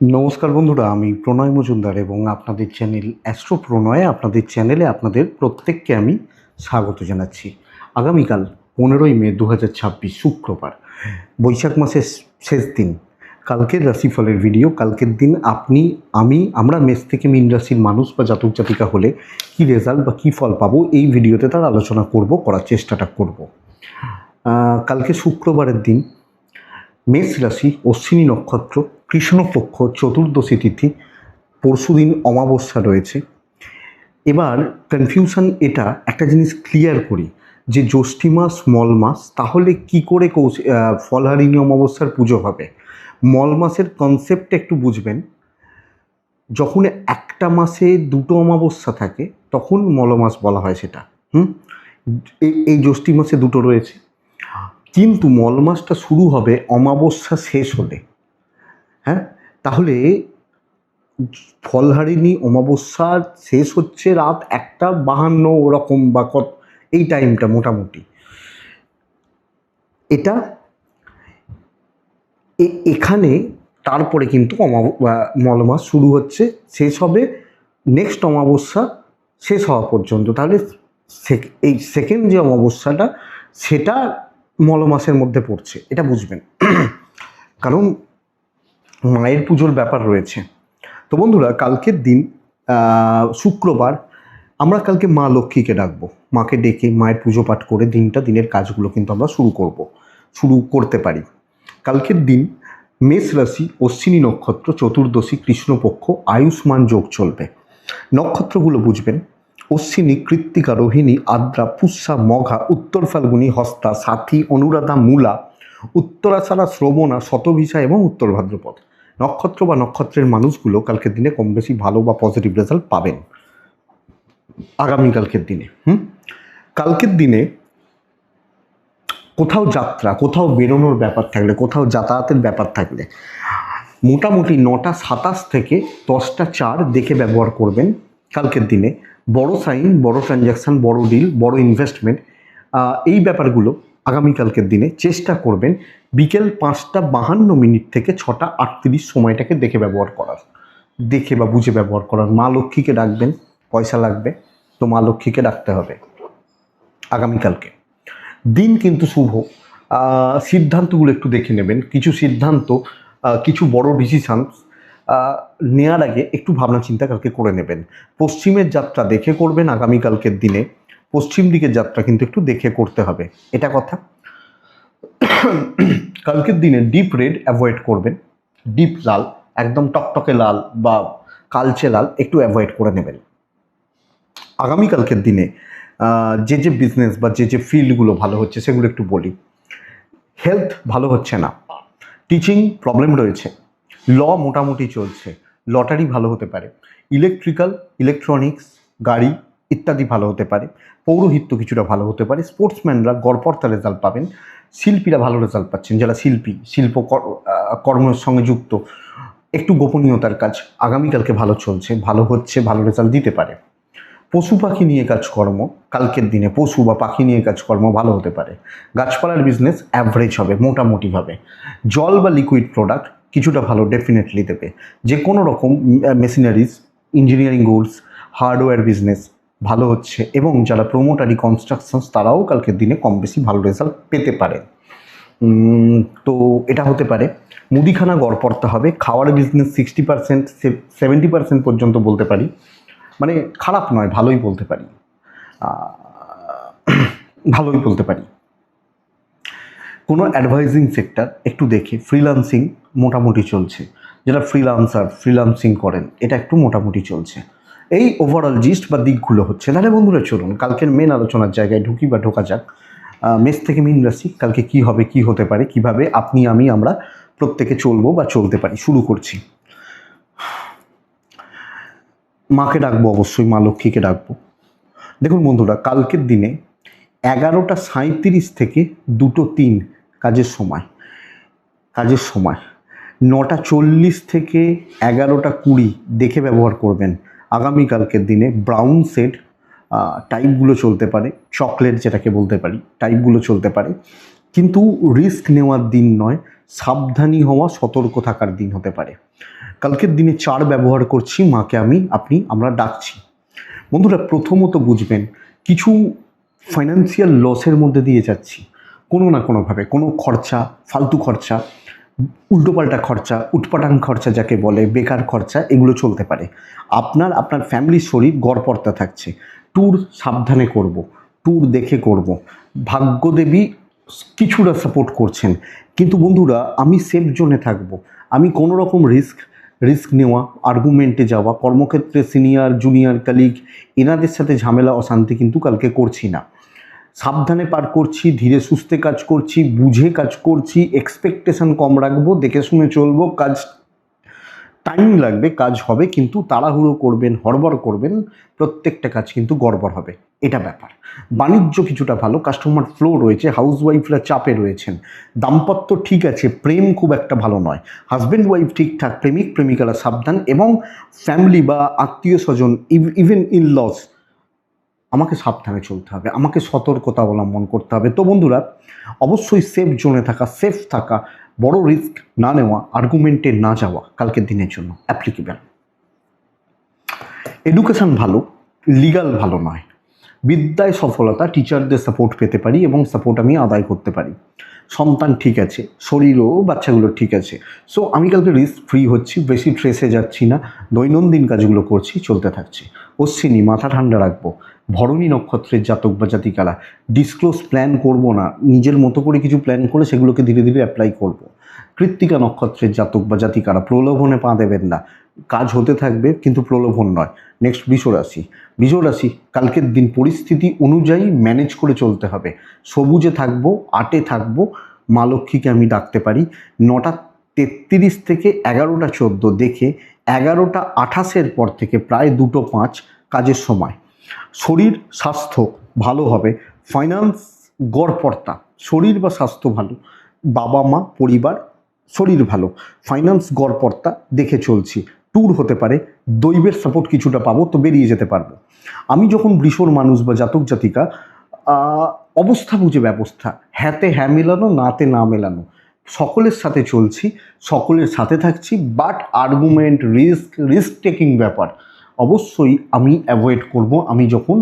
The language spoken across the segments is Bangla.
নমস্কার বন্ধুরা, আমি প্রণয় মজুমদার এবং আপনাদের চ্যানেল অ্যাস্ট্রো প্রণয়ে আপনাদের প্রত্যেককে আমি স্বাগত জানাচ্ছি। আগামীকাল 15ই মে 2026 শুক্রবার, বৈশাখ মাসের শেষ দিন। কালকের রাশিফলের ভিডিও। কালকের দিন আমরা মেষ থেকে মীন রাশির মানুষ বা জাতক জাতিকা হলে কী রেজাল্ট বা কী ফল পাবো এই ভিডিওতে তার আলোচনা করার চেষ্টাটা করব। কালকে শুক্রবারের দিন, মেষ রাশি, অশ্বিনী নক্ষত্র, কৃষ্ণপক্ষ, চতুর্দশী তিথি, পরশুদিন অমাবস্যা রয়েছে। এবার কনফিউশন এটা, একটা জিনিস ক্লিয়ার করি যে জ্যৈষ্ঠী মাস মল মাস, তাহলে কি করে ফলহারিণী অমাবস্যার পুজো হবে? মল মাসের কনসেপ্টটা একটু বুঝবেন। যখন একটা মাসে দুটো অমাবস্যা থাকে তখন মলমাস বলা হয় সেটা। এই জ্যৈষ্ঠী মাসে দুটো রয়েছে, কিন্তু মল মাসটা শুরু হবে অমাবস্যা শেষ হলে। তাহলে ফলহারিণী অমাবস্যার শেষ হচ্ছে রাত 1:52 ওরকম বা এই টাইমটা মোটামুটি। এটা এখানে তারপরে কিন্তু মলমাস শুরু হচ্ছে, শেষ হবে নেক্সট অমাবস্যা শেষ হওয়া পর্যন্ত। তাহলে এই সেকেন্ড যে অমাবস্যাটা সেটা মলমাসের মধ্যে পড়ছে, এটা বুঝবেন। কারণ মায়ের পুজোর ব্যাপার রয়েছে। তো বন্ধুরা, কালকের দিন শুক্রবার, আমরা কালকে মা লক্ষ্মীকে ডাকবো। মাকে ডেকে মায়ের পুজো পাঠ করে দিনের কাজগুলো কিন্তু আমরা শুরু করতে পারি। কালকের দিন মেষ রাশি, অশ্বিনী নক্ষত্র, চতুর্দশী, কৃষ্ণপক্ষ, আয়ুষ্মান যোগ চলবে। নক্ষত্রগুলো বুঝবেন: অশ্বিনী, কৃত্তিকা, রোহিণী, আদ্রা, পুষ্যা, মঘা, উত্তর ফাল্গুনী, হস্তা, সাথী, অনুরাধা, মূলা, উত্তরাষাঢ়া, শ্রবণা, শতভিষা এবং উত্তর ভাদ্রপদ। নক্ষত্র বা নক্ষত্রের মানুষগুলো কালকের দিনে কম বেশি ভালো বা পজিটিভ রেজাল্ট পাবেন আগামীকালকের দিনে। কালকের দিনে কোথাও যাত্রা, কোথাও বেরোনোর ব্যাপার থাকলে, কোথাও যাতায়াতের ব্যাপার থাকলে মোটামুটি 9:27 থেকে 10:04 দেখে ব্যবহার করবেন। কালকের দিনে বড় সাইন, বড় ট্রানজ্যাকশান, বড় ডিল, বড় ইনভেস্টমেন্ট, এই ব্যাপারগুলো আগামীকালকের দিনে চেষ্টা করবেন বিকেল 5:52 থেকে 6:38 সময়টাকে দেখে বা বুঝে ব্যবহার করার। মা লক্ষ্মীকে ডাকবেন, পয়সা লাগবে, তো মা লক্ষ্মীকে ডাকতে হবে আগামীকালকে। দিন কিন্তু শুভ। সিদ্ধান্তগুলো একটু দেখে নেবেন। কিছু বড় ডিসিশানস নেওয়ার আগে একটু ভাবনা চিন্তা কালকে করে নেবেন। পশ্চিমের যাত্রা দেখে করবেন আগামীকালকের দিনে। পশ্চিম দিকের যাত্রা কিন্তু একটু দেখে করতে হবে, এটা কথা। কালকের দিনে ডিপ রেড অ্যাভয়েড করবেন। ডিপ লাল, একদম টকটকে লাল বা কালচে লাল একটু অ্যাভয়েড করে নেবেন। আগামীকালকের দিনে যে বিজনেস বা যে ফিল্ডগুলো ভালো হচ্ছে সেগুলো একটু বলি। হেলথ ভালো হচ্ছে না, টিচিং প্রবলেম রয়েছে, ল মোটামুটি চলছে, লটারি ভালো হতে পারে, ইলেকট্রিক্যাল, ইলেকট্রনিক্স, গাড়ি ইত্যাদি ভালো হতে পারে, পৌরোহিত্য কিছুটা ভালো হতে পারে, স্পোর্টসম্যানরা গড়পড়তা রেজাল্ট পাবেন, শিল্পীরা ভালো রেজাল্ট পাচ্ছেন, যারা শিল্প কর্মের সঙ্গে যুক্ত, একটু গোপনীয়তার কাজ আগামীকালকে ভালো চলছে, ভালো হচ্ছে, ভালো রেজাল্ট দিতে পারে। পশু পাখি নিয়ে কাজকর্ম কালকের দিনে, পশু বা পাখি নিয়ে কাজকর্ম ভালো হতে পারে। গাছপালার বিজনেস অ্যাভারেজ হবে, মোটামুটি হবে। জল বা লিকুইড প্রোডাক্ট কিছুটা ভালো ডেফিনেটলি দেবে। যে কোনো রকম machineries, engineering goods, hardware business ভালো হচ্ছে, এবং যারা প্রোমোটারি, কনস্ট্রাকশনস, তারাও কালকের দিনে কম বেশি ভালো রেজাল্ট পেতে পারে। তো এটা হতে পারে। মুদিখানা গড়পড়তা হবে। খাওয়ার বিজনেস 60%, 70% পর্যন্ত বলতে পারি, মানে খারাপ নয়, ভালোই বলতে পারি। কোনো অ্যাডভাইজিং সেক্টর একটু দেখে, ফ্রিল্যান্সিং মোটামুটি চলছে, যারা ফ্রিল্যান্সিং করেন এটা একটু মোটামুটি চলছে। এই ওভারঅল জিস্ট বা দিকগুলো হচ্ছে। তাহলে বন্ধুরা, চলুন কালকের মেন আলোচনার জায়গায় ঢোকা যাক। মেষ থেকে মীন রাশি, কালকে কি হবে, কি হতে পারে, কিভাবে আমরা প্রত্যেকে চলবো বা চলতে পারি। শুরু করছি। মাকে ডাকবো, অবশ্যই মা লক্ষ্মীকে ডাকবো। দেখুন বন্ধুরা, কালকের দিনে 11:37 থেকে 2:03 কাজের সময়। 9:40 থেকে 11:20 দেখে ব্যবহার করবেন আগামীকালকের দিনে। ব্রাউন শেড টাইপগুলো চলতে পারে, চকলেট যেটাকে বলতে পারি, টাইপগুলো চলতে পারে। কিন্তু রিস্ক নেওয়ার দিন নয়, সাবধানী হওয়া, সতর্ক থাকার দিন হতে পারে। কালকের দিনে 4 ব্যবহার করছি, মাকে আমরা ডাকছি। বন্ধুরা, প্রথমত বুঝবেন কিছু ফাইন্যান্সিয়াল লসের মধ্যে দিয়ে যাচ্ছি কোনো না কোনোভাবে। কোনো খরচা, ফালতু খরচা, উল্টোপাল্টা খরচা, উটপাটাং খরচা যাকে বলে, বেকার খরচা, এগুলো চলতে পারে। আপনার ফ্যামিলির শরীর গড়পড়তা থাকছে। ট্যুর সাবধানে করব, ট্যুর দেখে করব। ভাগ্যদেবী কিছুটা সাপোর্ট করছেন, কিন্তু বন্ধুরা আমি সেফ জোনে থাকবো। আমি কোনো রকম রিস্ক নেওয়া, আর্গুমেন্টে যাওয়া, কর্মক্ষেত্রে সিনিয়র জুনিয়র কালিগ এনাদের সাথে ঝামেলা অশান্তি কিন্তু কালকে করছি না। সাবধানে পার করছি, ধীরে সুস্থে কাজ করছি, বুঝে কাজ করছি, এক্সপেকটেশন কম রাখবো, দেখে শুনে চলবো। কাজ টাইম লাগবে, কাজ হবে, কিন্তু তাড়াহুড়ো করবেন, হড়বড় করবেন, প্রত্যেকটা কাজ কিন্তু গড়বড় হবে, এটা ব্যাপার। বাণিজ্য কিছুটা ভালো, কাস্টমার ফ্লো রয়েছে, হাউসওয়াইফরা চাপে রয়েছেন। দাম্পত্য ঠিক আছে, প্রেম খুব একটা ভালো নয়। হাজব্যান্ড ওয়াইফ ঠিকঠাক, প্রেমিক প্রেমিকারা সাবধান, এবং ফ্যামিলি বা আত্মীয় স্বজন, ইভেন ইন লস, আমাকে সাবধানে চলতে হবে, আমাকে সতর্কতা অবলম্বন করতে হবে। তো বন্ধুরা, অবশ্যই সেফ জোনে থাকা, সেফ থাকা, বড় রিস্ক না নেওয়া, আর্গুমেন্টে না যাওয়া কালকের দিনের জন্য অ্যাপ্লিকেবল। এডুকেশন ভালো, লিগাল ভালো নয়। বিদ্যায় সফলতা, টিচারদের সাপোর্ট পেতে পারি এবং সাপোর্ট আমি আদায় করতে পারি। সন্তান ঠিক আছে, শরীরও বাচ্চাগুলো ঠিক আছে। সো আমি কালকে রিস্ক ফ্রি হচ্ছি, বেশি ট্রেসে যাচ্ছি না, দৈনন্দিন কাজগুলো করছি, চলতে থাকছে। অশ্বিনী, মাথা ঠান্ডা রাখবো। ভরণী নক্ষত্রের জাতক বা জাতিকারা, ডিসক্লোজ প্ল্যান করব না, নিজের মতো করে কিছু প্ল্যান করে সেগুলোকে ধীরে ধীরে অ্যাপ্লাই করব। কৃত্তিকা নক্ষত্রের জাতক বা জাতিকারা, প্রলোভনে পা দেবেন না, কাজ হতে থাকবে কিন্তু প্রলোভন নয়। নেক্সট বৃষ রাশি, কালকের দিন পরিস্থিতি অনুযায়ী ম্যানেজ করে চলতে হবে। সবুজে থাকবো, আটে থাকবো, মা লক্ষ্মীকে আমি ডাকতে পারি। 9:33 থেকে 11:14 দেখে 11:28 পর থেকে প্রায় 2:05 কাজের সময়। শরীর স্বাস্থ্য ভালো হবে, ফাইন্যান্স গড়পড়তা, শরীর বা স্বাস্থ্য ভালো, বাবা মা পরিবার শরীর ভালো, ফাইন্যান্স গড়পড়তা, দেখে চলছি। ট্যুর হতে পারে, দৈবের সাপোর্ট কিছুটা পাবো, তো বেরিয়ে যেতে পারবো। আমি যখন বৃষর মানুষ বা জাতক জাতিকা, অবস্থা বুঝে ব্যবস্থা, হ্যাঁতে হ্যাঁ মেলানো, নাতে না মেলানো, সকলের সাথে চলছি, সকলের সাথে থাকছি, বাট আর্গুমেন্ট, রিস্ক টেকিং ব্যাপার অবশ্যই আমি অ্যাভয়েড করব। আমি যখন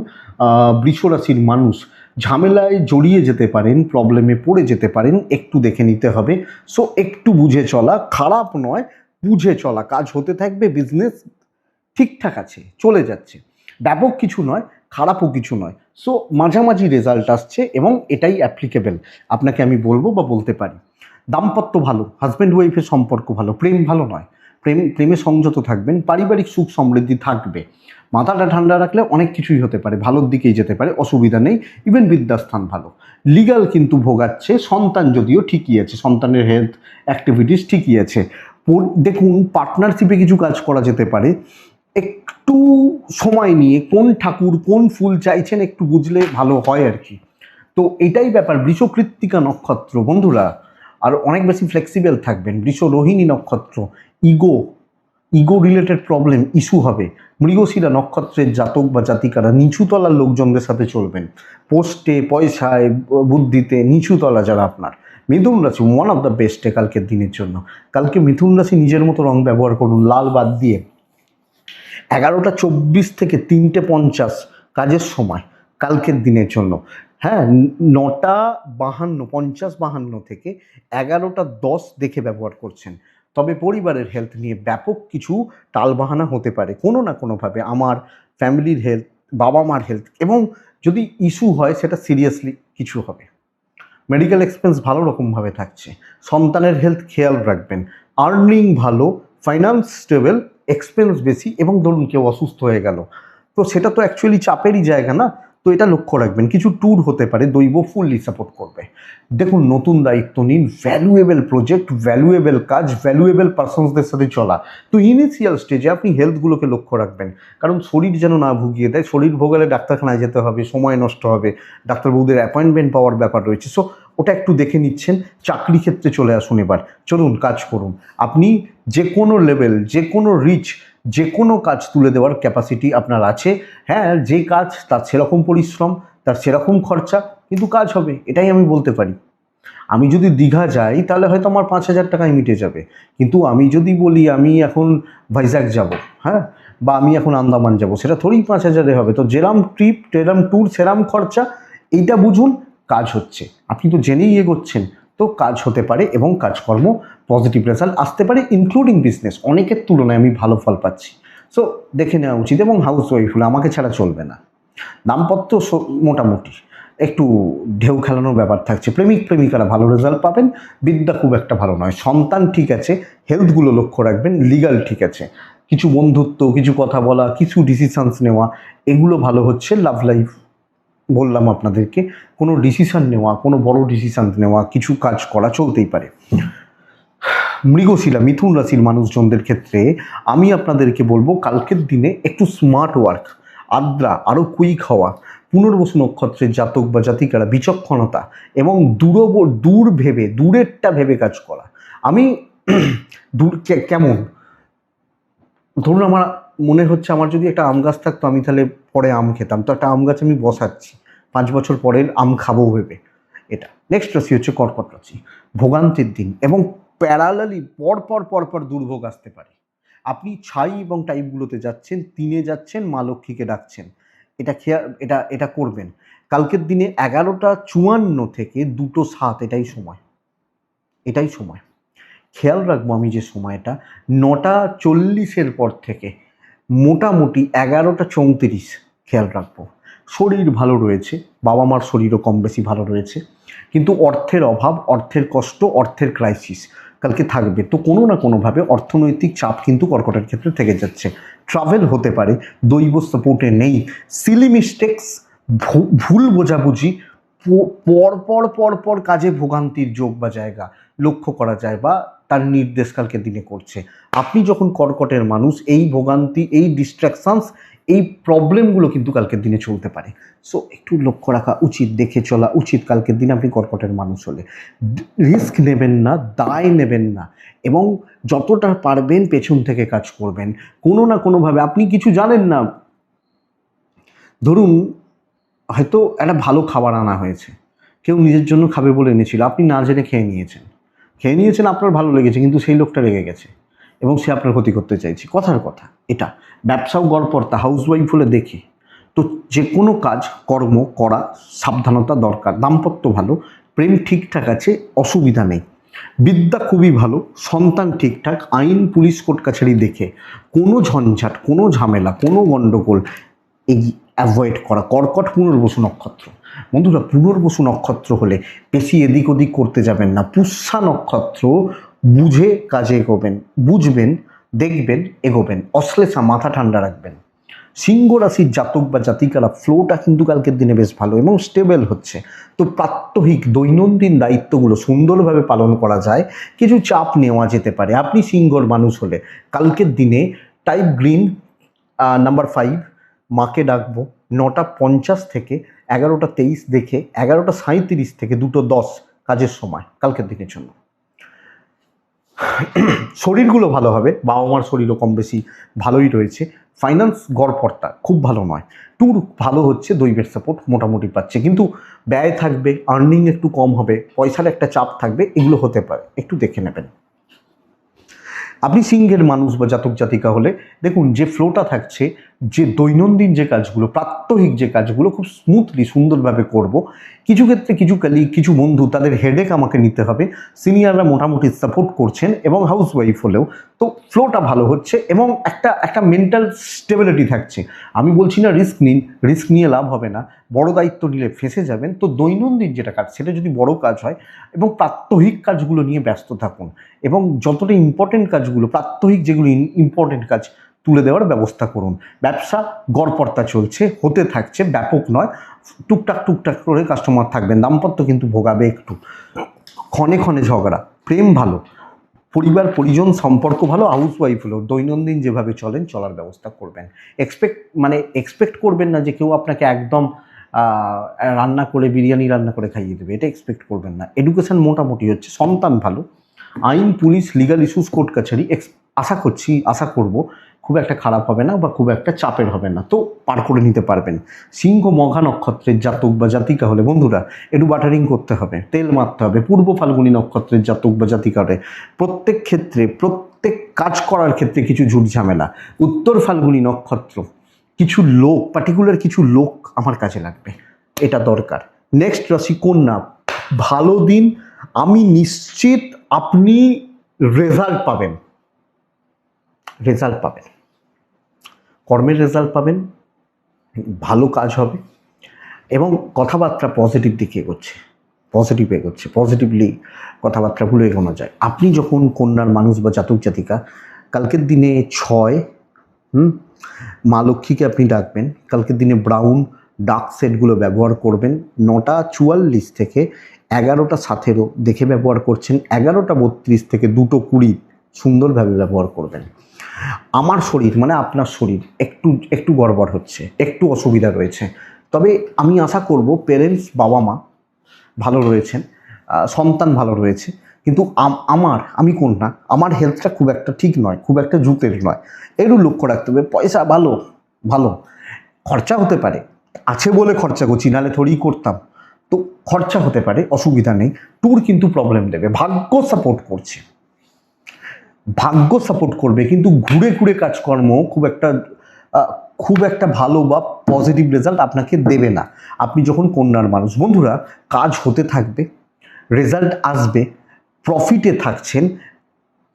বৃষ রাশির মানুষ, ঝামেলায় জড়িয়ে যেতে পারেন, প্রবলেমে পড়ে যেতে পারেন, একটু দেখে নিতে হবে। সো একটু বুঝে চলা, খারাপ নয়, বুঝে চলা, কাজ হতে থাকবে, বিজনেস ঠিকঠাক আছে, চলে যাচ্ছে, ব্যাপক কিছু নয়, খারাপও কিছু নয়। সো মাঝামাঝি রেজাল্ট আসছে এবং এটাই অ্যাপ্লিকেবল আপনাকে আমি বলবো বা বলতে পারি। দাম্পত্য ভালো, হাজব্যান্ড ওয়াইফের সম্পর্ক ভালো, প্রেম ভালো নয়, প্রেমে সংযত থাকবেন, পারিবারিক সুখ সমৃদ্ধি থাকবে। মাথাটা ঠান্ডা রাখলে অনেক কিছুই হতে পারে, ভালোর দিকেই যেতে পারে, অসুবিধা নেই। ইভেন বিদ্যাস্থান ভালো। লিগাল কিন্তু ভোগাচ্ছে, সন্তান যদিও ঠিকই আছে, সন্তানের হেলথ অ্যাক্টিভিটিস ঠিকই আছে। দেখুন, পার্টনারশিপে কিছু কাজ করা যেতে পারে। একটু সময় নিয়ে কোন ঠাকুর কোন ফুল চাইছেন একটু বুঝলে ভালো হয় আর কি। তো এটাই ব্যাপার। বৃষ কৃত্তিকা নক্ষত্র বন্ধুরা, আর অনেক বেশি ফ্লেক্সিবল থাকবেন। বৃষ রোহিণী নক্ষত্র, ইগো রিলেটেড প্রবলেম, ইস্যু হবে। মৃগশিরা নক্ষত্রের জাতক বা জাতিকারা নিচুতলার লোকজনদের সাথে চলবেন, পোস্টে, পয়সায়, বুদ্ধিতে নিচুতলা যারা আপনার। মিথুন রাশি ওয়ান অফ দ্য বেস্টে কালকের দিনের জন্য। কালকে মিথুন রাশি নিজের মতো রং ব্যবহার করুন, লাল বাদ দিয়ে। 11:24 থেকে 3:50 কাজের সময় কালকের দিনের জন্য। হ্যাঁ, 9:52, 50-52 থেকে 11:10 দেখে ব্যবহার করছেন। তবে পরিবারের হেলথ নিয়ে ব্যাপক কিছু টালবাহানা হতে পারে কোনো না কোনোভাবে। আমার ফ্যামিলির হেলথ, বাবা মার হেলথ, এবং যদি ইস্যু হয় সেটা সিরিয়াসলি কিছু হবে। মেডিকেল এক্সপেন্স ভালো রকমভাবে থাকছে। সন্তানের হেলথ খেয়াল রাখবেন। আর্নিং ভালো, ফাইন্যান্স স্টেবল, এক্সপেন্স বেশি, এবং ধরুন কেউ অসুস্থ হয়ে গেল, তো সেটা তো অ্যাকচুয়ালি চাপেরই জায়গা না, তো এটা লক্ষ্য রাখবেন। কিছু ট্যুর হতে পারে, দৈব ফুললি সাপোর্ট করবে। দেখুন, নতুন দায়িত্ব নিন, ভ্যালুয়েবল প্রজেক্ট, ভ্যালুয়েবল কাজ, ভ্যালুয়েবল পার্সনসদের সাথে চলা। তো ইনিশিয়াল স্টেজে আপনি হেলথগুলোকে লক্ষ্য রাখবেন, কারণ শরীর যেন না ভুগিয়ে দেয়। শরীর ভোগালে ডাক্তারখানায় যেতে হবে, সময় নষ্ট হবে, ডাক্তারবাবুদের অ্যাপয়েন্টমেন্ট পাওয়ার ব্যাপার রয়েছে। সো ওটা একটু দেখে নিচ্ছেন। চাকরি ক্ষেত্রে চলে আসুন, এবার চলুন কাজ করুন। আপনি যে কোনো লেভেল, যে কোনো রিচ, যে কোনো কাজ তুলে দেওয়ার ক্যাপাসিটি আপনার আছে। হ্যাঁ, যে কাজ তার সেরকম পরিশ্রম, তার সেরকম খরচা, কিন্তু কাজ হবে, এটাই আমি বলতে পারি। আমি যদি দীঘা যাই তাহলে হয়তো আমার 5,000 টাকায় মিটে যাবে, কিন্তু আমি যদি বলি আমি এখন ভাইজ্যাক যাব, হ্যাঁ, বা আমি এখন আন্দামান যাব, সেটা থোড়ি 5,000-এ হবে। তো যেরাম ট্রিপ যেরাম ট্যুর সেরাম খরচা, এইটা বুঝুন। কাজ হচ্ছে, আপনি তো জেনেই এগোচ্ছেন, তো কাজ হতে পারে এবং কাজকর্ম পজিটিভ রেজাল্ট আসতে পারে, ইনক্লুডিং বিজনেস। অনেকের তুলনায় আমি ভালো ফল পাচ্ছি। সো দেখে নেওয়া উচিত। এবং হাউস ওয়াইফ হলে আমাকে ছাড়া চলবে না। দাম্পত্য মোটামুটি একটু ঢেউ খেলানোর ব্যাপার থাকছে। প্রেমিক প্রেমিকারা ভালো রেজাল্ট পাবেন, বিদ্যা খুব একটা ভালো নয়। সন্তান ঠিক আছে, হেলথগুলো লক্ষ্য রাখবেন, লিগাল ঠিক আছে, কিছু বন্ধুত্ব, কিছু কথা বলা, কিছু ডিসিশনস নেওয়া, এগুলো ভালো হচ্ছে। লাভ লাইফ বললাম আপনাদেরকে, কোনো ডিসিশন নেওয়া, কোনো বড় ডিসিশন নেওয়া, কিছু কাজ করা চলতেই পারে। মৃগশিলা মিথুন রাশির মানুষজনদের ক্ষেত্রে আমি আপনাদেরকে বলবো কালকের দিনে একটু স্মার্ট ওয়ার্ক, আদ্রা আরও কুইক হওয়া, পুনর্বসু নক্ষত্রের জাতক বা জাতিকারা বিচক্ষণতা এবং দূরেরটা ভেবে কাজ করা। আমি দূর কেমন, ধরুন আমার মনে হচ্ছে আমার যদি একটা আম গাছ থাকতো, আমি তাহলে পরে আম খেতাম, তো একটা আম গাছ আমি বসাচ্ছি, 5 বছর পরের আম খাবো ভেবে। এটা নেক্সট রাশি হচ্ছে কর্কট রাশি। ভোগান্তির দিন এবং প্যারালালি পরপর দুর্ভোগ আসতে পারে। আপনি ছাই এবং টাইপগুলোতে যাচ্ছেন, 3-এ যাচ্ছেন, মা লক্ষ্মীকে ডাকছেন, এটা করবেন। কালকের দিনে 11:54 থেকে 2:07 এটাই সময়। খেয়াল রাখবো আমি যে সময়টা 9:40 পর থেকে মোটামুটি 11:34 খেয়াল রাখবো। শরীর ভালো রয়েছে, বাবা মার শরীরও কম বেশি ভালো রয়েছে, কিন্তু অর্থের অভাব, অর্থের কষ্ট, অর্থের ক্রাইসিস কালকে থাকবে। তো কোনো না কোনোভাবে অর্থনৈতিক চাপ কিন্তু কর্কটের ক্ষেত্রে থেকে যাচ্ছে। ট্রাভেল হতে পারে, দৈব সাপোর্টে নেই, সিলি মিস্টেক্স, ভুল বোঝাবুঝি, পর কাজে ভোগান্তির যোগ বা জায়গা লক্ষ্য করা যায় বা তার নির্দেশ কালকের দিনে করছে। আপনি যখন কর্কটের মানুষ, এই ভোগান্তি, এই ডিস্ট্রাকশনস, এই প্রবলেমগুলো কিন্তু কালকের দিনে চলতে পারে। সো একটু লক্ষ্য রাখা উচিত, দেখে চলা উচিত কালকের দিনে আপনি কর্কটের মানুষ হলে। রিস্ক নেবেন না, দায় নেবেন না, এবং যতটা পারবেন পেছন থেকে কাজ করবেন। কোনো না কোনোভাবে আপনি কিছু জানেন না, ধরুন হয়তো একটা ভালো খাবার আনা হয়েছে, কেউ নিজের জন্য খাবে বলে এনেছিল, আপনি না জেনে খেয়ে নিয়েছেন, আপনার ভালো লেগেছে, কিন্তু সেই লোকটা রেগে গেছে এবং সে আপনার ক্ষতি করতে চাইছে। কথার কথা এটা। ব্যবসাও গড়পড়তা, হাউসওয়াইফ হলে দেখে। তো যে কোনো কাজ কর্ম করা সাবধানতা দরকার। দাম্পত্য ভালো, প্রেম ঠিকঠাক আছে, অসুবিধা নেই, বিদ্যা খুবই ভালো, সন্তান ঠিকঠাক, আইন পুলিশ কোর্ট কাছারি দেখে কোনো ঝঞ্ঝাট, কোনো ঝামেলা, কোনো গণ্ডগোল এই অ্যাভয়েড করা। কর্কট পুনর্বসু নক্ষত্র, বন্ধুরা পুনর্বসু নক্ষত্র হলে বেশি এদিক ওদিক করতে যাবেন না। পুষ্যা নক্ষত্র, বুঝে কাজে এগোবেন, বুঝবেন, দেখবেন, এগোবেন। অশ্লেষা, মাথা ঠান্ডা রাখবেন। সিংহ রাশির জাতক বা জাতিকারা ফ্লোটা কিন্তু কালকের দিনে বেশ ভালো এবং স্টেবল হচ্ছে। তো প্রাত্যহিক দৈনন্দিন দায়িত্বগুলো সুন্দরভাবে পালন করা যায়, কিছু চাপ নেওয়া যেতে পারে। আপনি সিংহর মানুষ হলে কালকের দিনে টাইপ গ্রিন, নাম্বার 5, মাকে ডাকবো, 9:50 থেকে 11:23 দেখে 11:37 থেকে 2:10 কাজের সময় কালকের দিনের জন্য। শরীরগুলো ভালো হবে, বাবা মার শরীরও কম বেশি ভালোই রয়েছে। ফাইন্যান্স গড়পড়তা, খুব ভালো নয়। ট্যুর ভালো হচ্ছে, দৈবের সাপোর্ট মোটামুটি পাচ্ছে, কিন্তু ব্যয় থাকবে, আর্নিং একটু কম হবে, পয়সার একটা চাপ থাকবে, এগুলো হতে পারে, একটু দেখে নেবেন। আপনি সিংহের মানুষ বা জাতক জাতিকা হলে দেখুন যে ফ্লোটা থাকছে, যে দৈনন্দিন যে কাজগুলো, প্রাত্যহিক যে কাজগুলো খুব স্মুথলি সুন্দরভাবে করব। কিছু ক্ষেত্রে কিছু কালিগ, কিছু বন্ধু, তাদের হেডেক আমাকে নিতে হবে, সিনিয়ররা মোটামুটি সাপোর্ট করছেন, এবং হাউসওয়াইফ হলেও তো ফ্লোটা ভালো হচ্ছে এবং একটা মেন্টাল স্টেবিলিটি থাকছে। আমি বলছি না রিস্ক নিন, রিস্ক নিয়ে লাভ হবে না, বড় দায়িত্ব নিলে ফেঁসে যাবেন। তো দৈনন্দিন যেটা কাজ, সেটা যদি বড় কাজ হয়, এবং প্রাত্যহিক কাজগুলো নিয়ে ব্যস্ত থাকুন, এবং যতটা ইম্পর্টেন্ট কাজগুলো, প্রাত্যহিক যেগুলো ইম্পর্টেন্ট কাজ, তুলে দেওয়ার ব্যবস্থা করুন। ব্যবসা গড়পড়তা চলছে, হতে থাকছে, ব্যাপক নয়, টুকটাক করে কাস্টমার থাকবেন। দাম্পত্য কিন্তু ভোগাবে একটু, ক্ষণে ক্ষণে ঝগড়া। প্রেম ভালো, পরিবার পরিজন সম্পর্ক ভালো। হাউসওয়াইফ হলো দৈনন্দিন যেভাবে চলেন চলার ব্যবস্থা করবেন। এক্সপেক্ট করবেন না যে কেউ আপনাকে একদম বিরিয়ানি রান্না করে খাইয়ে দেবে, এটা এক্সপেক্ট করবেন না। এডুকেশন মোটামুটি হচ্ছে, সন্তান ভালো, আইন পুলিশ লিগাল ইস্যুস কোর্ট কাছারি আশা করব খুব একটা খারাপ হবে না বা খুব একটা চাপের হবে না, তো পার করে নিতে পারবেন। সিংহ মঘা নক্ষত্রের জাতক বা জাতিকা হলে বন্ধুরা একটু বাটারিং করতে হবে, তেল মারতে হবে। পূর্ব ফাল্গুনী নক্ষত্রের জাতক বা জাতিকা হলে প্রত্যেক ক্ষেত্রে, প্রত্যেক কাজ করার ক্ষেত্রে কিছু ঝুট ঝামেলা। উত্তর ফাল্গুনী নক্ষত্র, কিছু লোক, পার্টিকুলার কিছু লোক আমার কাজে লাগবে, এটা দরকার। নেক্সট রাশি কন্যা, ভালো দিন, আমি নিশ্চিত আপনি রেজাল্ট পাবেন, রেজাল্ট পাবেন, কর্মের রেজাল্ট পাবেন, ভালো কাজ হবে এবং কথাবার্তা পজিটিভ দিকে এগোচ্ছে, পজিটিভ এগোচ্ছে, পজিটিভলি কথাবার্তাগুলো এগোনো যায়। আপনি যখন কন্যার মানুষ বা জাতক জাতিকা, কালকের দিনে 6 মা লক্ষ্মীকে আপনি ডাকবেন, কালকের দিনে ব্রাউন ডার্ক সেটগুলো ব্যবহার করবেন। 9:44 থেকে 11:17 দেখে ব্যবহার করছেন, 11:32 থেকে 2:20 সুন্দরভাবে ব্যবহার করবেন। আমার শরীর মানে আপনার শরীর একটু একটু গড়বড় হচ্ছে, একটু অসুবিধা রয়েছে, তবে আমি আশা করব পেরেন্টস, বাবা মা ভালো রয়েছেন, সন্তান ভালো রয়েছে, কিন্তু আমি কন্যা, আমার হেলথটা খুব একটা ঠিক নয়, খুব একটা জুতের নয়, একটু লক্ষ্য রাখতে হবে। পয়সা ভালো ভালো খরচা হতে পারে, আছে বলে খরচা করছি, নাহলে থোড়ি করতাম, তো খরচা হতে পারে, অসুবিধা নেই। ট্যুর কিন্তু প্রবলেম দেবে, ভাগ্য সাপোর্ট করছে, ভাগ্য সাপোর্ট করবে, কিন্তু ঘুরে ঘুরে কাজকর্ম খুব একটা ভালো বা পজিটিভ রেজাল্ট আপনাকে দেবে না। আপনি যখন কন্যার মানুষ বন্ধুরা, কাজ হতে থাকবে, রেজাল্ট আসবে, প্রফিটে থাকছেন,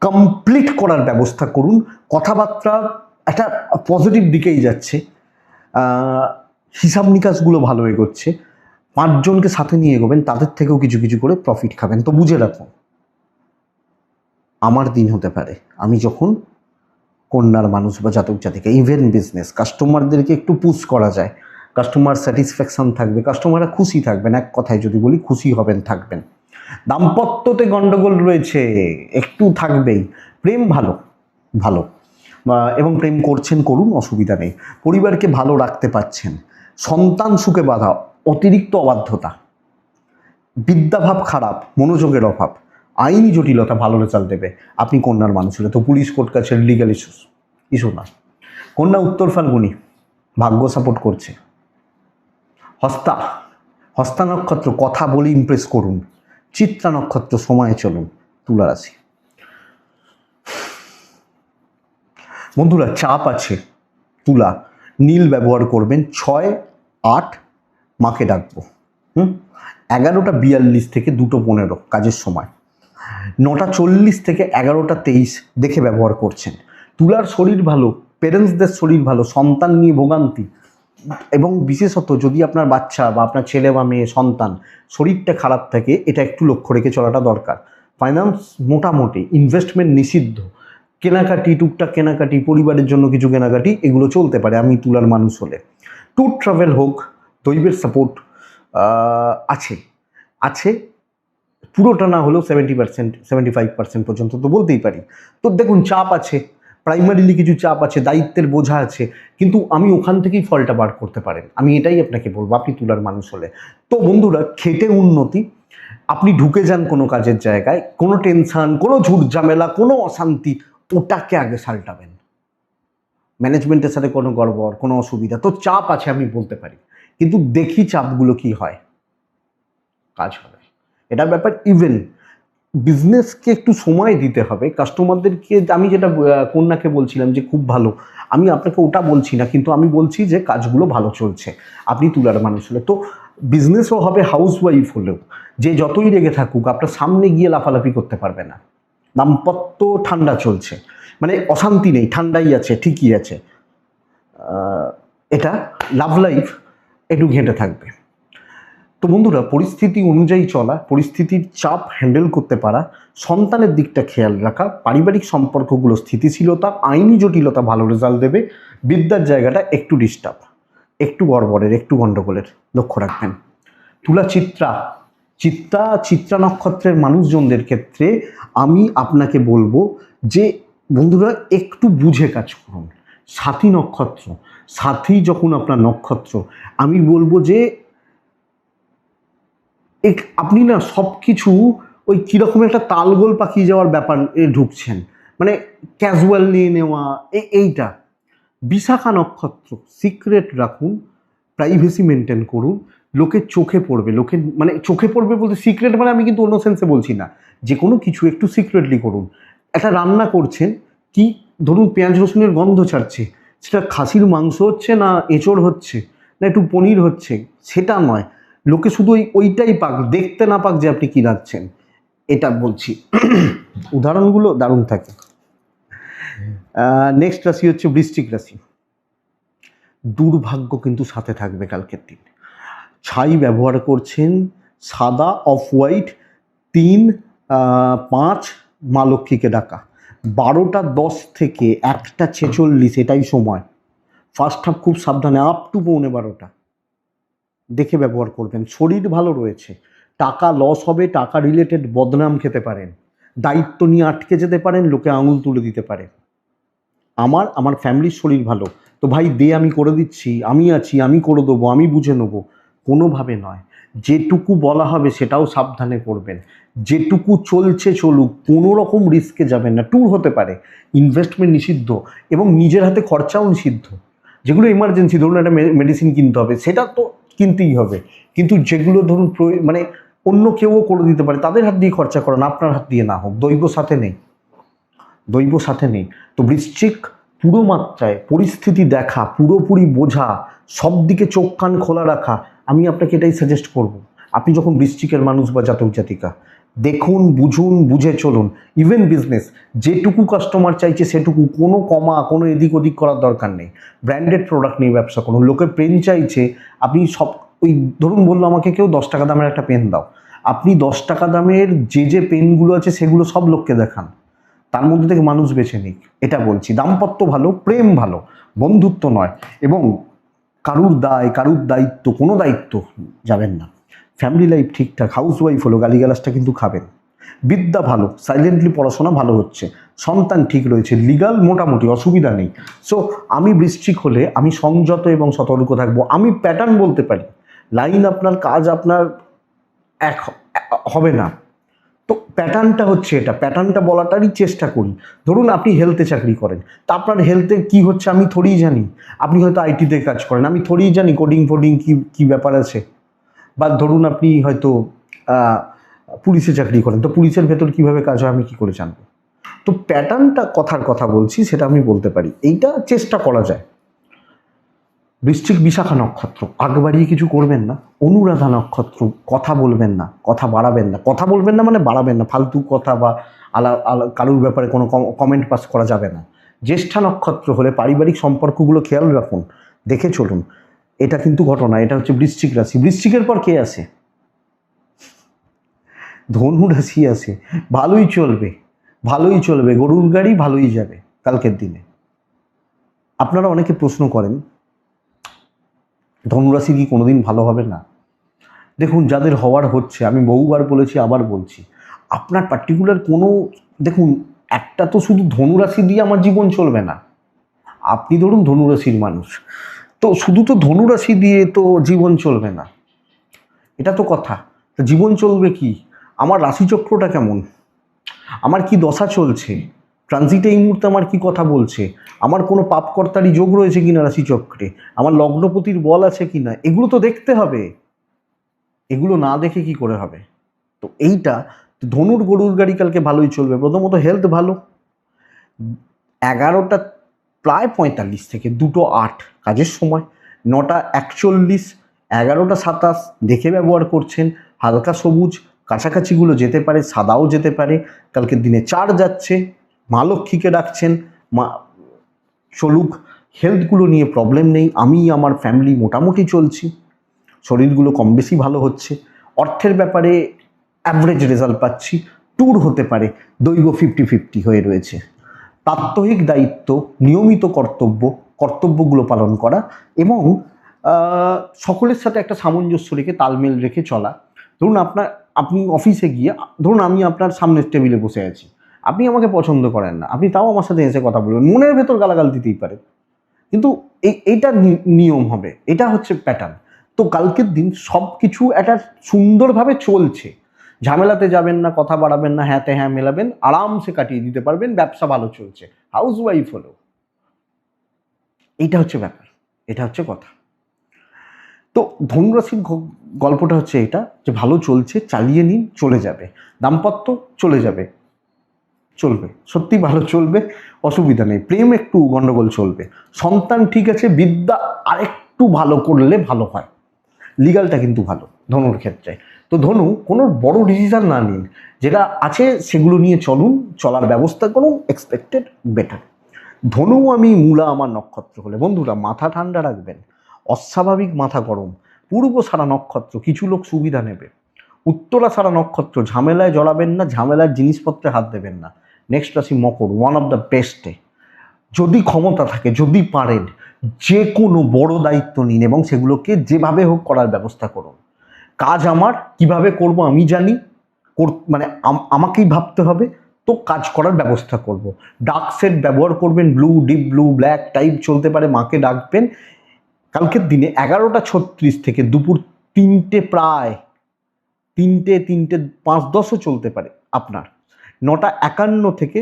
কমপ্লিট করার ব্যবস্থা করুন। কথাবার্তা একটা পজিটিভ দিকেই যাচ্ছে, হিসাব নিকাশগুলো ভালো এগোচ্ছে, 5 জনকে সাথে নিয়ে এগোবেন, তাদের থেকেও কিছু কিছু করে প্রফিট খাবেন। তো বুঝে রাখুন, আমার দিন হতে পারে আমি যখন কন্যার মানুষ বা জাতক জাতিকা, ইভেন্ট বিজনেস, কাস্টমারদেরকে একটু পুশ করা যায়, কাস্টমার স্যাটিসফ্যাকশন থাকবে, কাস্টমাররা খুশি থাকবেন, এক কথায় যদি বলি খুশি হবেন, থাকবেন। দাম্পত্যতে গন্ডগোল রয়েছে, একটু থাকবেই। প্রেম ভালো ভালো এবং প্রেম করছেন, করুন, অসুবিধা নেই। পরিবারকে ভালো রাখতে পারছেন, সন্তান সুখে বাধা, অতিরিক্ত অবাধ্যতা, বিদ্যাভাব খারাপ, মনোযোগের অভাব, আইনি জটিলতা ভালো রেজাল্ট দেবে আপনি কন্যার মানুষ হলে। তো পুলিশ কোর্ট কাছারি লিগাল ইস্যু না। কন্যা উত্তর ফাল্গুনি, ভাগ্য সাপোর্ট করছে। হস্তা নক্ষত্র, কথা বলে ইমপ্রেস করুন। চিত্রা নক্ষত্র, সময়ে চলুন। তুলা রাশি বন্ধুরা, চাপ আছে, তুলা, নীল ব্যবহার করবেন। 6-8 মাকে ডাকবো, 11:42 থেকে 2:15 কাজের সময়, 9:40 থেকে 11:23 দেখে ব্যবহার করছেন। তুলার শরীর ভালো, পেরেন্টসদের শরীর ভালো, সন্তান নিয়ে ভোগান্তি, এবং বিশেষত যদি আপনার বাচ্চা বা আপনার ছেলে বা মেয়ে সন্তান শরীরটা খারাপ থাকে, এটা একটু লক্ষ্য রেখে চলাটা দরকার। ফাইন্যান্স মোটামুটি, ইনভেস্টমেন্ট নিষিদ্ধ, কেনাকাটি, টুকটাক কেনাকাটি, পরিবারের জন্য কিছু কেনাকাটি, এগুলো চলতে পারে আমি তুলার মানুষ হলে। ট্যুর ট্রাভেল হোক, দৈবের সাপোর্ট আছে আছে, পুরোটা না হলেও 70%, 75% পর্যন্ত তো বলতেই পারি। তো দেখুন, চাপ আছে, প্রাইমারিলি কিছু চাপ আছে, দায়িত্বের বোঝা আছে, কিন্তু আমি ওখান থেকেই ফলটা বার করতে পারেন, আমি এটাই আপনাকে বলবো আপনি তুলার মানুষ হলে। তো বন্ধুরা, খেটে উন্নতি, আপনি ঢুকে যান কোনো কাজের জায়গায়, কোনো টেনশন, কোনো ঝুট ঝামেলা, কোনো অশান্তি, ওটাকে আগে সালটাবেন। ম্যানেজমেন্টের সাথে কোনো গড়বড়, কোনো অসুবিধা, তো চাপ আছে আমি বলতে পারি, কিন্তু দেখি চাপগুলো কি হয়, কাজ হবে, এটার ব্যাপার। ইভেন বিজনেসকে একটু সময় দিতে হবে, কাস্টমারদেরকে, আমি যেটা কন্যাকে বলছিলাম যে খুব ভালো, আমি আপনাকে ওটা বলছি না, কিন্তু আমি বলছি যে কাজগুলো ভালো চলছে আপনি তুলার মানুষ হলে। তো বিজনেসও হবে, হাউসওয়াইফ হলেও যে যতই রেগে থাকুক, আপনার সামনে গিয়ে লাফালাফি করতে পারবে না। দাম্পত্য ঠান্ডা চলছে, মানে অশান্তি নেই, ঠান্ডাই আছে, ঠিকই আছে। এটা লাভ লাইফ একটু ঘেঁটে থাকবে। তো বন্ধুরা, পরিস্থিতি অনুযায়ী চলা, পরিস্থিতির চাপ হ্যান্ডেল করতে পারা, সন্তানের দিকটা খেয়াল রাখা, পারিবারিক সম্পর্কগুলো স্থিতিশীলতা, আইনি জটিলতা ভালো রেজাল্ট দেবে, বিদ্যার জায়গাটা একটু ডিস্টার্ব, একটু গড়বড়ের, একটু গণ্ডগোলের লক্ষ্য রাখবেন। তুলা চিত্রা নক্ষত্রের মানুষজনদের ক্ষেত্রে আমি আপনাকে বলবো যে বন্ধুরা, একটু বুঝে কাজ করুন। সাথী নক্ষত্র, সাথী যখন আপনার নক্ষত্র, আমি বলবো যে আপনি না সব কিছু ওই কীরকম একটা তালগোল পাকিয়ে যাওয়ার ব্যাপার ঢুকছেন, মানে ক্যাজুয়াল নিয়ে নেওয়া, এইটা বিশাখা নক্ষত্র, সিক্রেট রাখুন, প্রাইভেসি মেনটেন করুন, লোকের চোখে পড়বে, লোকের মানে চোখে পড়বে বলতে সিক্রেট মানে আমি কিন্তু অন্য সেন্সে বলছি না, যে কোনো কিছু একটু সিক্রেটলি করুন। একটা রান্না করছেন, কি ধরুন পেঁয়াজ রসুনের গন্ধ ছাড়ছে, সেটা খাসির মাংস হচ্ছে না এঁচড় হচ্ছে না একটু পনির হচ্ছে, সেটা নয়, লোকে শুধু ওইটাই পাক, দেখতে না পাক যে আপনি কী রাখছেন, এটা বলছি। উদাহরণগুলো দারুণ থাকে। নেক্সট রাশি হচ্ছে বৃশ্চিক রাশি। দুর্ভাগ্য কিন্তু সাথে থাকবে কালকের দিন। ছাই ব্যবহার করছেন, সাদা অফ হোয়াইট, 3-5 মা লক্ষ্মীকে ডাকা, 12টা 10 থেকে 1টা 46 এটাই সময়। ফার্স্ট হাফ খুব সাবধানে, আপ টু 12:45 দেখে ব্যবহার করবেন। শরীর ভালো রয়েছে, টাকা লস হবে, টাকা রিলেটেড বদনাম খেতে পারেন, দায়িত্ব নিয়ে আটকে যেতে পারেন, লোকে আঙুল তুলে দিতে পারে। আমার ফ্যামিলির শরীর ভালো, তো ভাই দে আমি করে দিচ্ছি, আমি আছি, আমি করে দেবো, আমি বুঝে নেবো, কোনোভাবে নয়। যেটুকু বলা হবে সেটাও সাবধানে করবেন, যেটুকু চলছে চলুক, কোনো রকম রিস্কে যাবেন না। ট্যুর হতে পারে, ইনভেস্টমেন্ট নিষিদ্ধ এবং নিজের হাতে খরচাও নিষিদ্ধ। যেগুলো এমার্জেন্সি, ধরুন একটা মেডিসিন কিনতে হবে, সেটা তো কিনতেই হবে, কিন্তু যেগুলো ধরুন মানে অন্য কেউও করে দিতে পারে, তাদের হাত দিয়ে খরচা করেন, আপনার হাত দিয়ে না হোক, দৈব সাথে নেই, দৈব সাথে নেই। তো বৃশ্চিক পুরো মাত্রায় পরিস্থিতি দেখা, পুরোপুরি বোঝা, সব দিকে চোখ কান খোলা রাখা, আমি আপনাকে এটাই সাজেস্ট করব। আপনি যখন বৃশ্চিকের মানুষ বা জাতক জাতিকা, দেখুন, বুঝুন, বুঝে চলুন। ইভেন বিজনেস, যেটুকু কাস্টমার চাইছে সেটুকু, কোনো কমা, কোনো এদিক ওদিক করার দরকার নেই। ব্র্যান্ডেড প্রোডাক্ট নিয়ে ব্যবসা করুন। লোকে পেন চাইছে, আপনি সব ওই ধরুন বললো আমাকে কেউ 10 টাকা দামের একটা পেন দাও, আপনি 10 টাকা দামের যে পেনগুলো আছে সেগুলো সব লোককে দেখান, তার মধ্যে থেকে মানুষ বেছে নিক, এটা বলছি। দাম্পত্য ভালো, প্রেম ভালো, বন্ধুত্ব নয়, এবং কারুর দায়, কারুর দায়িত্ব, কোনো দায়িত্ব যাবেন না। ফ্যামিলি লাইফ ঠিকঠাক, হাউস ওয়াইফ হলো, গালিগালাজটা কিন্তু খাবেন। বিদ্যা ভালো, সাইলেন্টলি পড়াশোনা ভালো হচ্ছে, সন্তান ঠিক রয়েছে, লিগাল মোটামুটি অসুবিধা নেই। সো আমি বৃশ্চিক হলে আমি সংযত এবং সতর্ক থাকবো। আমি প্যাটার্ন বলতে পারি, লাইন আপনার, কাজ আপনার এক হবে না, তো প্যাটার্নটা হচ্ছে এটা, প্যাটার্নটা বলাটারই চেষ্টা করি। ধরুন আপনি হেলথে চাকরি করেন, তা আপনার হেলথে কী হচ্ছে আমি থোড়িই জানি। আপনি হয়তো আইটিতে কাজ করেন, আমি থোড়িই জানি কোডিং ফোডিং কী ব্যাপার আছে। বা ধরুন আপনি হয়তো পুলিশে চাকরি করেন, তো পুলিশের ভেতর কীভাবে কাজ হয় আমি কী করে জানবো? তো প্যাটার্নটা কথার কথা বলছি, সেটা আমি বলতে পারি, এইটা চেষ্টা করা যায়। বৃশ্চিক বিশাখা নক্ষত্র, আগ বাড়িয়ে কিছু করবেন না। অনুরাধা নক্ষত্র, কথা বলবেন না, কথা বাড়াবেন না, কথা বলবেন না মানে বাড়াবেন না, ফালতু কথা বা কারুর ব্যাপারে কোনো কমেন্ট পাস করা যাবে না। জ্যেষ্ঠা নক্ষত্র হলে পারিবারিক সম্পর্কগুলো খেয়াল রাখুন, দেখে চলুন। এটা কিন্তু ঘটনা, এটা হচ্ছে বৃশ্চিক রাশি। বৃশ্চিকের পর কে আসে? ধনু রাশি আসে। ভালোই চলবে, ভালোই চলবে, গরুর গাড়ি ভালোই যাবে কালকের দিনে। আপনারা অনেকে প্রশ্ন করেন ধনুরাশি কি কোনোদিন ভালো হবে না? দেখুন, যাদের হওয়ার হচ্ছে, আমি বহুবার বলেছি, আবার বলছি, আপনার পার্টিকুলার কোনো, দেখুন একটা তো শুধু ধনুরাশি দিয়ে আমার জীবন চলবে না। আপনি ধরুন ধনুরাশির মানুষ, তো শুধু তো ধনুরাশি দিয়ে তো জীবন চলবে না, এটা তো কথা। তো জীবন চলবে কি? আমার রাশিচক্রটা কেমন, আমার কি দশা চলছে, ট্রানজিটে এই মুহূর্তে আমার কি কথা বলছে, আমার কোনো পাপকর্তারই যোগ রয়েছে কিনা রাশিচক্রে, আমার লগ্নপতির বল আছে কিনা, এগুলো তো দেখতে হবে। এগুলো না দেখে কি করে হবে? তো এইটা, ধনুর গরুর গাড়ি কালকে ভালোই চলবে। প্রথমত হেলথ ভালো, 11টা প্রায় 45 থেকে 2:08 কাজের সময়, 9টা 41, 11টা 27 দেখে ব্যবহার করছেন। হালকা সবুজ, কাছাকাছিগুলো যেতে পারে, সাদাও যেতে পারে। কালকের দিনে 4 যাচ্ছে, মা লক্ষ্মীকে ডাকছেন, মা চলুক। হেলথগুলো নিয়ে প্রবলেম নেই, আমি আমার ফ্যামিলি মোটামুটি চলছি, শরীরগুলো কম বেশি ভালো হচ্ছে। অর্থের ব্যাপারে অ্যাভারেজ রেজাল্ট পাচ্ছি। ট্যুর হতে পারে, দৈব 50-50 হয়ে রয়েছে। প্রাত্যহিক দায়িত্ব, নিয়মিত কর্তব্যগুলো পালন করা এবং সকলের সাথে একটা সামঞ্জস্য রেখে, তালমেল রেখে চলা। ধরুন আপনি অফিসে গিয়ে, ধরুন আমি আপনার সামনের টেবিলে বসে আছি, আপনি আমাকে পছন্দ করেন না, আপনি তাও আমার সাথে এসে কথা বলবেন, মনের ভেতর গালাগাল দিতেই পারে, কিন্তু এইটা নিয়ম হবে, এটা হচ্ছে প্যাটার্ন। তো কালকের দিন সব কিছু একটা সুন্দরভাবে চলছে, ঝামেলাতে যাবেন না, কথা বাড়াবেন না, হ্যাঁতে হ্যাঁ মেলাবেন, আরামসে কাটিয়ে দিতে পারবেন, ব্যবসা ভালো চলছে, হাউস ওয়াইফ হলো। এইটা হচ্ছে ব্যাপার, এটা হচ্ছে কথা। তো ধনুরাশির গল্পটা হচ্ছে এটা যে ভালো চলছে, চালিয়ে নিন, চলে যাবে। দাম্পত্য চলে যাবে, চলবে, সত্যি ভালো চলবে, অসুবিধা নেই। প্রেম একটু গন্ডগোল চলবে। সন্তান ঠিক আছে, বিদ্যা আরেকটু ভালো করলে ভালো হয়। লিগালটা কিন্তু ভালো ধনুর ক্ষেত্রে। তো ধনু কোনো বড় ডিসিশন না নিন, যেটা আছে সেগুলো নিয়ে চলুন, চলার ব্যবস্থা করুন, এক্সপেক্টেড বেটার। ধনু আমি মূলা আমার নক্ষত্র হলে বন্ধুরা মাথা ঠান্ডা রাখবেন, অস্বাভাবিক মাথা গরম। পূর্ব সারা নক্ষত্র কিছু লোক সুবিধা নেবে, উত্তরা সারা নক্ষত্র ঝামেলায় জড়াবেন না, ঝামেলার জিনিসপত্রে হাত দেবেন না। নেক্সট রাশি মকর, ওয়ান অফ দ্য বেস্টে। যদি ক্ষমতা থাকে, যদি পারেন, যে কোনো বড় দায়িত্ব নিন এবং সেগুলোকে যেভাবে হোক করার ব্যবস্থা করুন। কাজ আমার, কিভাবে করব আমি জানি, মানে আমাকেই ভাবতে হবে, তো কাজ করার ব্যবস্থা করব। ডার্ক সেট ব্যবহার করবেন, blue, deep blue, black type চলতে পারে, মাকে ডাকবেন। কালকের দিনে 11:36 থেকে দুপুর 3টে, প্রায় 3:05-10ও চলতে পারে আপনার। 9:51 থেকে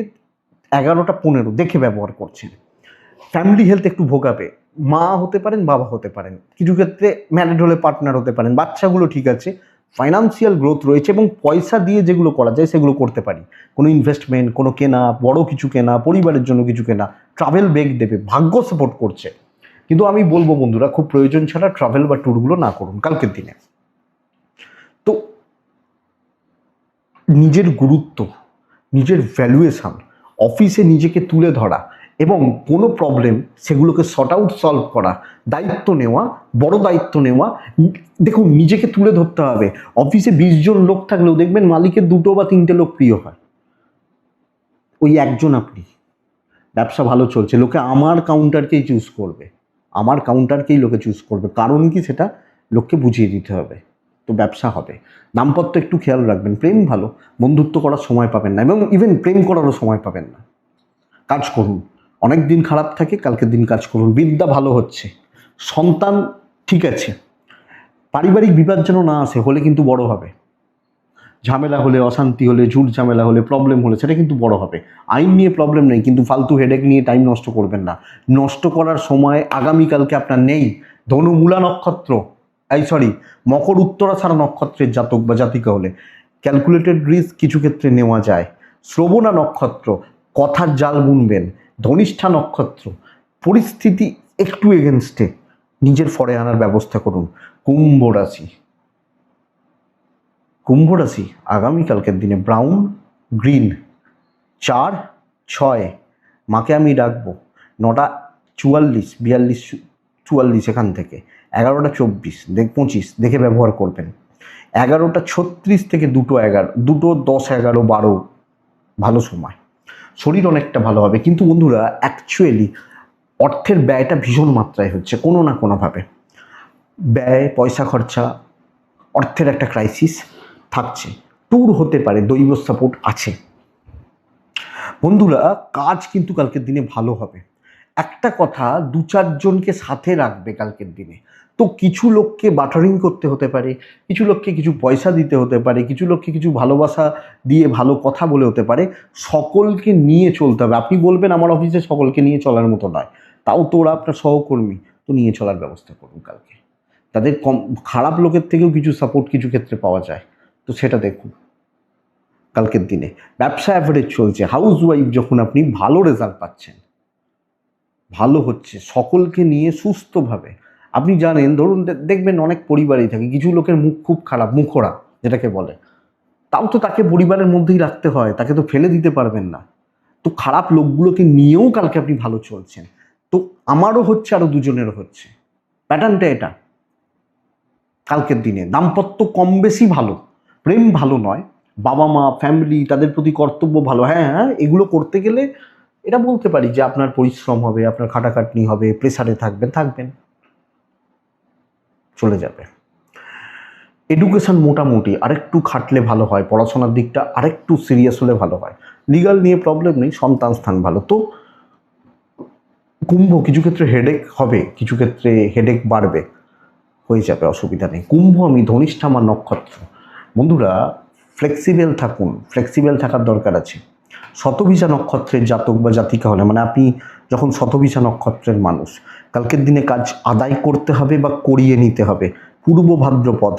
11:15 দেখে ব্যবহার করছেন। ফ্যামিলি হেলথ একটু ভোগাবে, মা হতে পারেন, বাবা হতে পারেন, কিছু ক্ষেত্রে ম্যারিড হলে পার্টনার হতে পারেন, বাচ্চাগুলো ঠিক আছে, ফাইন্যান্সিয়াল গ্রোথ রয়েছে এবং পয়সা দিয়ে যেগুলো করা যায় সেগুলো করতে পারি। কোনো ইনভেস্টমেন্ট, কোনো কেনা, বড় কিছু কেনা, পরিবারের জন্য কিছু কেনা, ট্রাভেল বেগ দেবে, ভাগ্য সাপোর্ট করছে। কিন্তু আমি বলবো বন্ধুরা, খুব প্রয়োজন ছাড়া ট্রাভেল বা ট্যুরগুলো না করুন কালকের দিনে। তো নিজের গুরুত্ব, নিজের ভ্যালুয়েশন, অফিসে নিজেকে তুলে ধরা এবং কোনো প্রবলেম সেগুলোকে শর্ট আউট সলভ করা, দায়িত্ব নেওয়া, বড় দায়িত্ব নেওয়া। দেখুন, নিজেকে তুলে ধরতে হবে। অফিসে 20 জন লোক থাকলেও দেখবেন মালিকের 2 বা 3টে লোক প্রিয় হয়, ওই একজন আপনি। ব্যবসা ভালো চলছে, লোকে আমার কাউন্টারকেই চুজ করবে, আমার কাউন্টারকেই লোকে চুজ করবে। কারণ কি, সেটা লোককে বুঝিয়ে দিতে হবে, তো ব্যবসা হবে। দাম্পত্য একটু খেয়াল রাখবেন, প্রেম ভালো, বন্ধুত্ব করার সময় পাবেন না এবং ইভেন প্রেম করারও সময় পাবেন না। কাজ করুন, অনেক দিন খারাপ থাকে, কালকের দিন কাজ করুন। বিদ্যা ভালো হচ্ছে, সন্তান ঠিক আছে, পারিবারিক বিবাদ যেন না আসে, হলে কিন্তু বড় হবে। ঝামেলা হলে, অশান্তি হলে, ঝুট ঝামেলা হলে, প্রবলেম হলে সেটা কিন্তু বড় হবে। আইন নিয়ে প্রবলেম নেই, কিন্তু ফালতু হেডেক নিয়ে টাইম নষ্ট করবেন না। নষ্ট করার সময় আগামীকালকে আপনার নেই। ধনু মূলা নক্ষত্র, মকর উত্তরা ছাড়া নক্ষত্রের জাতক বা জাতিকা হলে ক্যালকুলেটেড রিস্ক কিছু ক্ষেত্রে নেওয়া যায়। শ্রবণা নক্ষত্র, কথার জাল বুনবেন। ধনিষ্ঠা নক্ষত্র, পরিস্থিতি একটু এগেনস্টে, নিজের ফরে আনার ব্যবস্থা করুন। কুম্ভ রাশি, কুম্ভ রাশি আগামীকালকের দিনে ব্রাউন, গ্রিন, 4-6 মাকে আমি ডাকবো। 9:44, 42, 44 এখান থেকে 11:24, 25 দেখে ব্যবহার করবেন। 11:36 থেকে 2:11, 2:10, 11, 12 ভালো সময়। শরীর অনেকটা ভালো হবে, কিন্তু বন্ধুরা অ্যাকচুয়ালি অর্থের ব্যয়টা ভীষণ মাত্রায় হচ্ছে কোনো না কোনোভাবে। ব্যয়, পয়সা খরচা, অর্থের একটা ক্রাইসিস থাকছে। ট্যুর হতে পারে, দৈব সাপোর্ট আছে। বন্ধুরা কাজ কিন্তু কালকের দিনে ভালো হবে। একটা কথা, 2-4 জনকে সাথে রাখবে কালকের দিনে। তো কিছু লোককে বাটারিং করতে হতে পারে, কিছু লোককে কিছু পয়সা দিতে হতে পারে, কিছু লোককে কিছু ভালোবাসা দিয়ে ভালো কথা বলে হতে পারে। সকলকে নিয়ে চলতে হবে। আপনি বলবেন আমার অফিসে সকলকে নিয়ে চলার মতো নয়, তাও তো ওরা আপনার সহকর্মী, তো নিয়ে চলার ব্যবস্থা করুন কালকে। তাদের খারাপ লোকের থেকেও কিছু সাপোর্ট কিছু ক্ষেত্রে পাওয়া যায়, তো সেটা দেখুন কালকের দিনে। ব্যবসা অ্যাভারেজ চলছে, হাউস ওয়াইফ যখন আপনি ভালো রেজাল্ট পাচ্ছেন, ভালো হচ্ছে, সকলকে নিয়ে সুস্থভাবে। আপনি জানেন, ধরুন দেখবেন অনেক পরিবারেই থাকে, কিছু লোকের মুখ খুব খারাপ, মুখোরা যেটাকে বলে, তাও তো তাকে পরিবারের মধ্যেই রাখতে হয়, তাকে তো ফেলে দিতে পারবেন না। তো খারাপ লোকগুলোকে নিয়েও কালকে আপনি ভালো চলছেন। তো আমারও হচ্ছে, আরও 2 জনেরও হচ্ছে, প্যাটার্নটা এটা। কালকের দিনে দাম্পত্য কম বেশি ভালো, প্রেম ভালো নয়, বাবা মা, ফ্যামিলি, তাদের প্রতি কর্তব্য ভালো। হ্যাঁ হ্যাঁ, এগুলো করতে গেলে এটা বলতে পারি যে আপনার পরিশ্রম হবে, আপনার খাটাখাটনি হবে, প্রেসারে থাকবেন, চলে যাবে। এডুকেশন মোটামুটি আরেকটু খাটলে ভালো হয়, পড়াশোনার দিকটা আরেকটু সিরিয়াস হলে ভালো হয়। লিগাল নিয়ে প্রবলেম নেই, সন্তান স্থান ভালো। তো কুম্ভ কিছু ক্ষেত্রে হেডেক হবে, কিছু ক্ষেত্রে হেডেক বাড়বে, হয়ে যাবে, অসুবিধা নেই। কুম্ভ আমি, ধনিষ্ঠা আমার নক্ষত্র। বন্ধুরা ফ্লেক্সিবল থাকুন, ফ্লেক্সিবল থাকার দরকার আছে। শতভিষা নক্ষত্রের জাতক বা জাতিকা হলে, মানে আপনি যখন শতভিষা নক্ষত্রের মানুষ, কালকের দিনে কাজ আদায় করতে হবে বা করিয়ে নিতে হবে। পূর্ব ভাদ্রপদ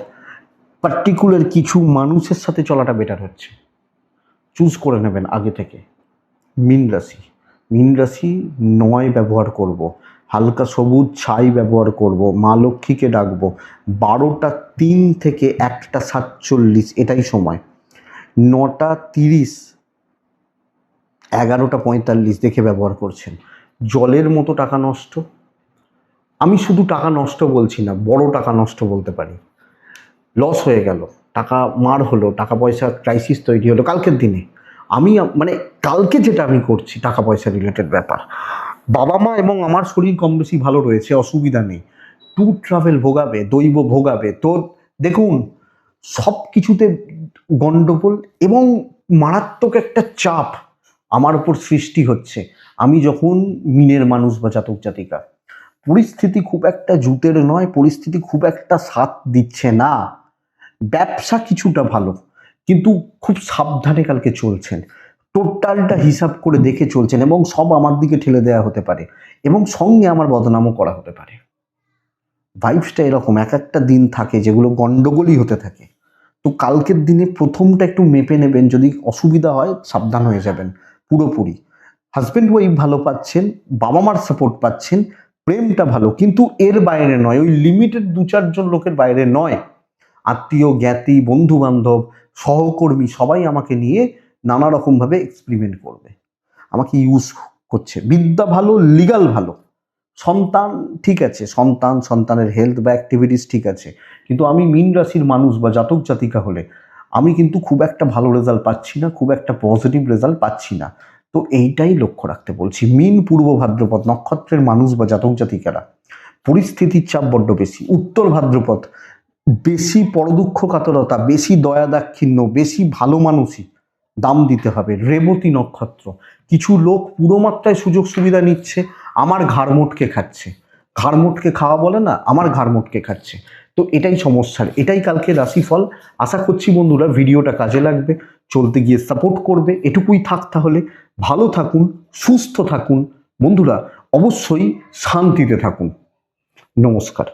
পার্টিকুলার কিছু মানুষের সাথে চলাটা বেটার হচ্ছে, চুজ করে নেবেন আগে থেকে। মীন রাশি 9 ব্যবহার করব, হালকা সবুজ ছাই ব্যবহার করব, মা লক্ষ্মীকে ডাকবো। 12:03 থেকে 1:47 এটাই সময়। 9:30 11:45 দেখে ব্যবহার করছেন। জলের মতো টাকা নষ্ট। আমি শুধু টাকা নষ্ট বলছি না, বড় টাকা নষ্ট বলতে পারি। লস হয়ে গেল, টাকা মার হলো, টাকা পয়সা ক্রাইসিস তৈরি হলো কালকের দিনে। আমি মানে কালকে যেটা আমি করছি টাকা পয়সা রিলেটেড ব্যাপার, বাবা মা এবং আমার শরীর কম বেশি ভালো রয়েছে, অসুবিধা নেই। ট্যুর ট্রাভেল ভোগাবে, দৈব ভোগাবে, তো দেখুন সব কিছুতে গণ্ডগোল এবং মারাত্মক একটা চাপ আমার উপর সৃষ্টি হচ্ছে। আমি যখন মিনের মানুষ বা জাতক জাতিকা, পরিস্থিতি খুব একটা জুতের নয়, পরিস্থিতি খুব একটা সাথ দিচ্ছে না। ব্যবসা কিছুটা ভালো, কিন্তু খুব সাবধানে কালকে চলছেন, টোটালটা হিসাব করে দেখে চলছেন, এবং সব আমার দিকে ঠেলে দেওয়া হতে পারে এবং সঙ্গে আমার বদনামও করা হতে পারে। ভাইবসটা এরকম, এক একটা দিন থাকে যেগুলো গন্ডগোলই হতে থাকে। তো কালকের দিনে প্রথমটা একটু মেপে নেবেন, যদি অসুবিধা হয় সাবধান হয়ে যাবেন পুরোপুরি। হাজব্যান্ড ওয়াইফ ভালো পাচ্ছেন, বাবা মার সাপোর্ট পাচ্ছেন, প্রেমটা ভালো, কিন্তু এর বাইরে নয়, ওই লিমিটেড 2-4 জন লোকের বাইরে নয়। আত্মীয় জ্ঞাতি বন্ধু বান্ধব সহকর্মী সবাই আমাকে নিয়ে নানা রকমভাবে এক্সপেরিমেন্ট করবে, আমাকে ইউজ করছে। বিদ্যা ভালো, লিগাল ভালো, সন্তান ঠিক আছে, সন্তানের হেলথ বা অ্যাক্টিভিটিস ঠিক আছে, কিন্তু আমি মীন রাশির মানুষ বা জাতক জাতিকা হলে আমি কিন্তু খুব একটা ভালো রেজাল্ট পাচ্ছি না, খুব একটা পজিটিভ রেজাল্ট পাচ্ছি না। তো এইটাই লক্ষ্য রাখতে বলছি। মীন পূর্ব ভাদ্রপদ নক্ষত্রের মানুষ বা জাতক জাতিকারা, পরিস্থিতির চাপ বড্ড বেশি। উত্তর ভাদ্রপদ বেশি পরদুঃখ কাতরতা, বেশি দয়া দাক্ষিণ্য, বেশি ভালো মানুষই দাম দিতে হবে। রেবতী নক্ষত্র, কিছু লোক পুরো মাত্রায় সুযোগ সুবিধা নিচ্ছে, আমার ঘাড় মোটকে খাচ্ছে। ঘাড় মোটকে খাওয়া বলে না, আমার ঘাড় মোটকে খাচ্ছে। তো এটাই সমস্যার, এটাই কালকে রাশিফল। আশা করছি বন্ধুরা ভিডিওটা কাজে লাগবে, চলতে গিয়ে সাপোর্ট করবে। এটুকুই থাক তাহলে। ভালো থাকুন, সুস্থ থাকুন বন্ধুরা, অবশ্যই শান্তিতে থাকুন। নমস্কার।